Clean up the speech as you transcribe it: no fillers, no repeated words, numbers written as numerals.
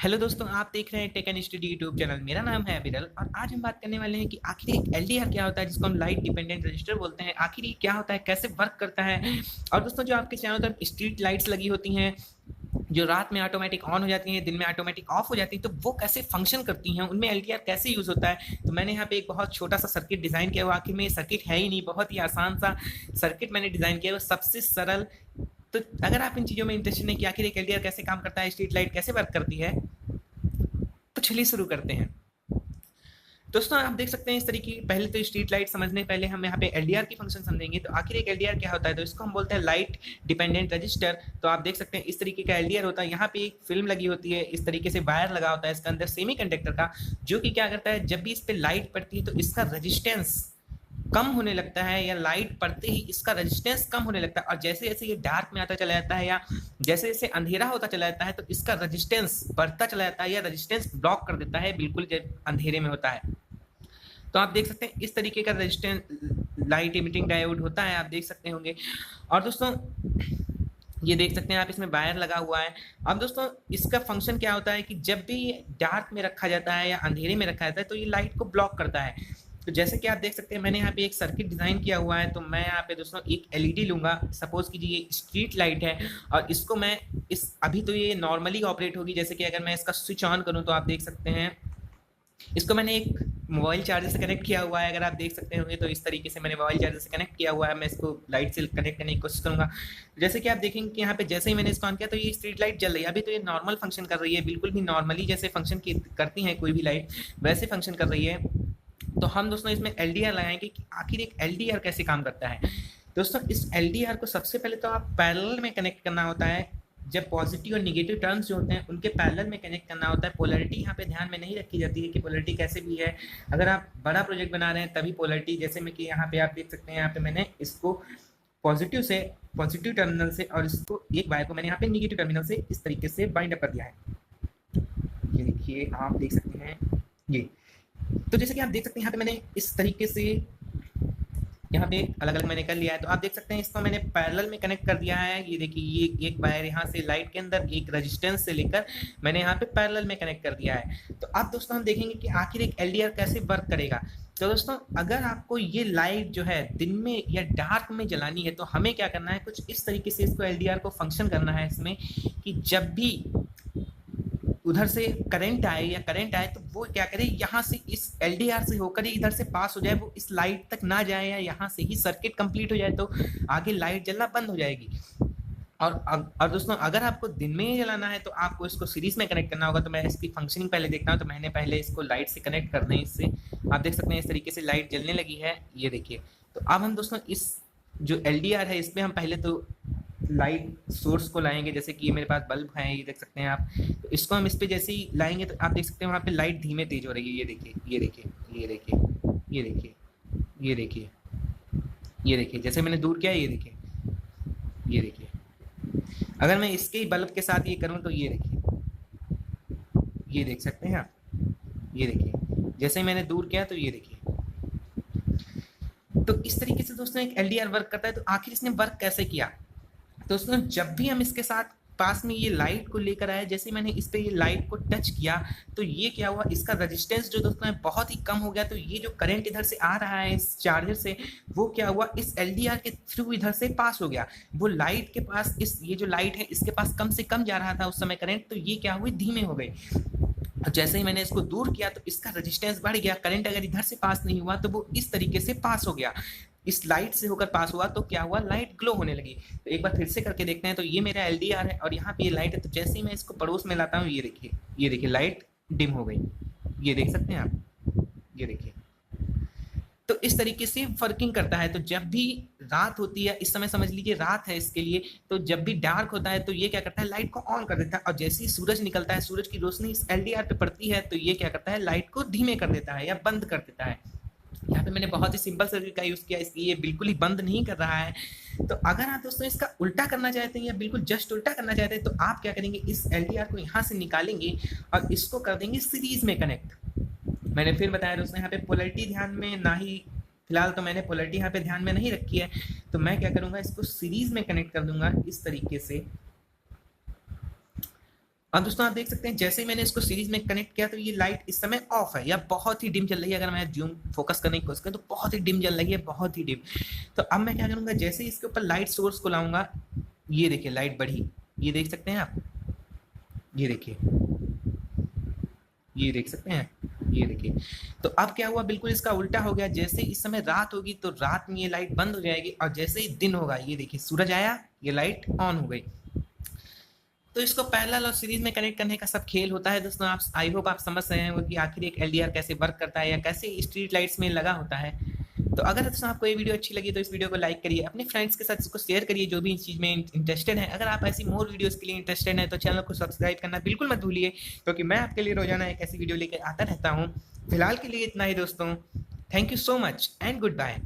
Hello दोस्तों, आप देख रहे हैं tech and study YouTube channel. मेरा नाम है अविरल और आज हम बात करने वाले हैं कि आखिर एक एलडीआर क्या होता है, जिसको हम लाइट डिपेंडेंट रजिस्टर बोलते हैं। आखिर ये क्या होता है, कैसे वर्क करता है। और दोस्तों, जो आपके चारों तरफ स्ट्रीट लाइट्स लगी होती हैं, जो रात में ऑटोमेटिक ऑन हो जाती हैं, दिन में ऑटोमेटिक ऑफ हो जाती हैं, तो वो कैसे फंक्शन करती हैं, उनमें एलडीआर कैसे यूज होता है। तो मैंने यहाँ पे एक बहुत छोटा सा सर्किट डिजाइन किया हुआ। आखिर में ये सर्किट है ही नहीं, बहुत ही आसान सा सर्किट मैंने डिजाइन किया हुआ, सबसे सरल। तो अगर आप इन चीज़ों में इंटरेस्टेड हैं कि आखिर एक एलडीआर कैसे काम करता है, स्ट्रीट लाइट कैसे वर्क करती है, तो चलिए शुरू करते हैं। दोस्तों, आप देख सकते हैं इस तरीके की, पहले तो स्ट्रीट लाइट समझने पहले हम यहाँ पे एलडीआर की फंक्शन समझेंगे। तो आखिर एक एलडीआर क्या होता है, तो इसको हम बोलते हैं लाइट डिपेंडेंट रजिस्टर। तो आप देख सकते हैं इस तरीके का एलडीआर होता है। यहाँ पे एक फिल्म लगी होती है, इस तरीके से वायर लगा होता है इसके अंदर सेमी कंडक्टर का, जो कि क्या करता है, जब भी इस पे लाइट पड़ती है तो इसका रजिस्टेंस कम होने लगता है, या लाइट पड़ते ही इसका रेजिस्टेंस कम होने लगता है। और जैसे जैसे ये डार्क में आता चला जाता है, या जैसे जैसे अंधेरा होता चला जाता है, तो इसका रेजिस्टेंस बढ़ता चला जाता है, या रेजिस्टेंस ब्लॉक कर देता है बिल्कुल जब अंधेरे में होता है। तो आप देख सकते हैं इस तरीके का रेजिस्टेंस लाइट इमिटिंग डायोड होता है, आप देख सकते होंगे। और दोस्तों, ये देख सकते हैं आप, इसमें वायर लगा हुआ है। अब दोस्तों, इसका फंक्शन क्या होता है कि जब भी डार्क में रखा जाता है या अंधेरे में रखा जाता है, तो ये लाइट को ब्लॉक करता है। तो जैसे कि आप देख सकते हैं, मैंने यहाँ पे एक सर्किट डिजाइन किया हुआ है। तो मैं यहाँ पे दोस्तों एक एलईडी लूंगा, सपोज कीजिए ये स्ट्रीट लाइट है, और इसको मैं अभी तो ये नॉर्मली ऑपरेट होगी। जैसे कि अगर मैं इसका स्विच ऑन करूँ, तो आप देख सकते हैं इसको मैंने एक मोबाइल चार्जर से कनेक्ट किया हुआ है। अगर आप देख सकते होंगे, तो इस तरीके से मैंने मोबाइल चार्जर से कनेक्ट किया हुआ है। मैं इसको लाइट से कनेक्ट करने की कोशिश करूंगा। जैसे कि आप देखेंगे कि यहाँ पे जैसे ही मैंने इसको ऑन किया, तो ये स्ट्रीट लाइट जल रही है। अभी तो ये नॉर्मल फंक्शन कर रही है, बिल्कुल भी नॉर्मली जैसे फंक्शन करती है कोई भी लाइट, वैसे फंक्शन कर रही है। तो हम दोस्तों इसमें एलडीआर लगाएंगे कि आखिर एक एलडीआर कैसे काम करता है। दोस्तों, इस एलडीआर को सबसे पहले तो आप पैरेलल में कनेक्ट करना होता है। जब पॉजिटिव और निगेटिव टर्म्स जो होते हैं, उनके पैरेलल में कनेक्ट करना होता है। पोलैरिटी यहाँ पे ध्यान में नहीं रखी जाती है कि पोलैरिटी कैसे भी है। अगर आप बड़ा प्रोजेक्ट बना रहे हैं तभी पोलैरिटी, जैसे में कि यहाँ पे आप देख सकते हैं, यहाँ पे मैंने इसको पॉजिटिव से, पॉजिटिव टर्मिनल से, और इसको एक वायर को मैंने यहाँ पे निगेटिव टर्मिनल से इस तरीके से बाइंड अप कर दिया है। ये देखिए, आप देख सकते हैं ये। तो जैसे कि आप देख सकते हैं, यहाँ पे मैंने इस तरीके से यहाँ पे अलग अलग मैंने कर लिया है। तो आप देख सकते हैं इसको मैंने पैरेलल में कनेक्ट कर दिया है। ये देखिए, ये एक वायर यहाँ से लाइट के अंदर एक रेजिस्टेंस से लेकर मैंने यहाँ पे पैरेलल में कनेक्ट कर दिया है। तो अब दोस्तों हम देखेंगे कि आखिर एक एलडीआर कैसे वर्क करेगा। तो दोस्तों, अगर आपको ये लाइट जो है दिन में या डार्क में जलानी है, तो हमें क्या करना है, कुछ इस तरीके से इसको एलडीआर को फंक्शन करना है इसमें, कि जब भी उधर से करंट आए या करंट आए, तो वो क्या करे, यहाँ से इस एलडीआर से होकर ही इधर से पास हो जाए, वो इस लाइट तक ना जाए, या यहाँ से ही सर्किट कंप्लीट हो जाए, तो आगे लाइट जलना बंद हो जाएगी। और दोस्तों, अगर आपको दिन में ही जलाना है, तो आपको इसको सीरीज में कनेक्ट करना होगा। तो मैं इसकी फंक्शनिंग पहले देखता हूँ। तो मैंने पहले इसको लाइट से कनेक्ट कर दें इससे। आप देख सकते हैं इस तरीके से लाइट जलने लगी है, ये देखिए। तो अब हम दोस्तों इस जो एलडीआर है, इसमें हम पहले तो लाइट सोर्स को लाएंगे। जैसे कि ये मेरे पास बल्ब है, ये देख सकते हैं आप। तो इसको हम इस पे जैसे ही लाएंगे, तो आप देख सकते हैं वहाँ पे लाइट धीमे तेज हो रही है। ये देखिए, ये देखिए, ये देखिए, ये देखिए, ये देखिए, ये देखिए। जैसे मैंने दूर किया, ये देखिए, ये देखिए। अगर मैं इसके ही बल्ब के साथ ये करूँ, तो ये देखिए, ये देख सकते हैं आप, ये देखिए। जैसे ही मैंने दूर किया, तो ये देखिए। तो इस तरीके से दोस्तों एक एलडीआर वर्क करता है। तो आखिर इसने वर्क कैसे किया। दोस्तों, जब भी हम इसके साथ पास में ये लाइट को लेकर आए, जैसे मैंने इस पे ये लाइट को टच किया, तो ये क्या हुआ, इसका रेजिस्टेंस जो दोस्तों है बहुत ही कम हो गया। तो ये जो करंट इधर से आ रहा है इस चार्जर से, वो क्या हुआ, इस एलडीआर के थ्रू इधर से पास हो गया। वो लाइट के पास, ये जो लाइट है इसके पास कम से कम जा रहा था उस समय करंट, तो ये क्या हुई, धीमे हो गए। जैसे ही मैंने इसको दूर किया, तो इसका रेजिस्टेंस बढ़ गया। करंट अगर इधर से पास नहीं हुआ, तो वो इस तरीके से पास हो गया, इस लाइट से होकर पास हुआ। तो क्या हुआ, लाइट ग्लो होने लगी। तो एक बार फिर से करके देखते हैं। तो ये मेरा एलडीआर है, और यहाँ पे ये लाइट है। तो जैसे ही मैं इसको पड़ोस में लाता हूँ, ये देखिए, ये देखिए, लाइट डिम हो गई। ये देख सकते हैं आप, ये देखिए। तो इस तरीके से वर्किंग करता है। तो जब भी रात होती है, इस समय समझ लीजिए रात है इसके लिए, तो जब भी डार्क होता है, तो ये क्या करता है, लाइट को ऑन कर देता है। और जैसे ही सूरज निकलता है, सूरज की रोशनी इस एलडीआर पे पड़ती है, तो ये क्या करता है, लाइट को धीमे कर देता है या बंद कर देता है। यहाँ पे मैंने बहुत ही सिंपल सर्किट का यूज किया, इसलिए ये बिल्कुल ही बंद नहीं कर रहा है। तो अगर आप दोस्तों इसका उल्टा करना चाहते हैं, या बिल्कुल जस्ट उल्टा करना चाहते हैं, तो आप क्या करेंगे, इस एलडीआर को यहाँ से निकालेंगे और इसको कर देंगे सीरीज में कनेक्ट। मैंने फिर बताया दोस्तों, यहाँ पे पोलैरिटी ध्यान में ना ही, फिलहाल तो मैंने पोलैरिटी यहाँ पे ध्यान में नहीं रखी है। तो मैं क्या करूँगा, इसको सीरीज में कनेक्ट कर दूंगा इस तरीके से। और दोस्तों आप देख सकते हैं जैसे ही मैंने इसको सीरीज में कनेक्ट किया तो ये लाइट इस समय ऑफ है या बहुत ही डिम चल रही है। अगर मैं जूम फोकस करने की कोशिश करूँ तो बहुत ही डिम चल रही है, बहुत ही डिम। तो अब मैं क्या करूँगा, जैसे ही इसके ऊपर लाइट सोर्स को लाऊंगा, ये देखिए लाइट बढ़ी, ये देख सकते हैं आप, ये देखिए, ये देख सकते हैं, ये देखिए। तो अब क्या हुआ, बिल्कुल इसका उल्टा हो गया। जैसे इस समय रात होगी तो रात में ये लाइट बंद हो जाएगी, और जैसे ही दिन होगा ये देखिए सूरज आया, ये लाइट ऑन हो गई। तो इसको पैरेलल और सीरीज में कनेक्ट करने का सब खेल होता है दोस्तों। आप आई होप आप समझ रहे हैं कि आखिर एक एलडीआर कैसे वर्क करता है या कैसे स्ट्रीट लाइट्स में लगा होता है। तो अगर दोस्तों आपको ये वीडियो अच्छी लगी तो इस वीडियो को लाइक करिए, अपने फ्रेंड्स के साथ इसको शेयर करिए जो भी इस चीज़ में इंटरेस्टेड है। अगर आप ऐसी मोर वीडियोस के लिए इंटरेस्टेड हैं तो चैनल को सब्सक्राइब करना बिल्कुल मत भूलिए, क्योंकि मैं आपके लिए रोजाना एक ऐसी वीडियो लेकर आता रहता हूँ। फिलहाल के लिए इतना ही दोस्तों, thank you so much and good bye.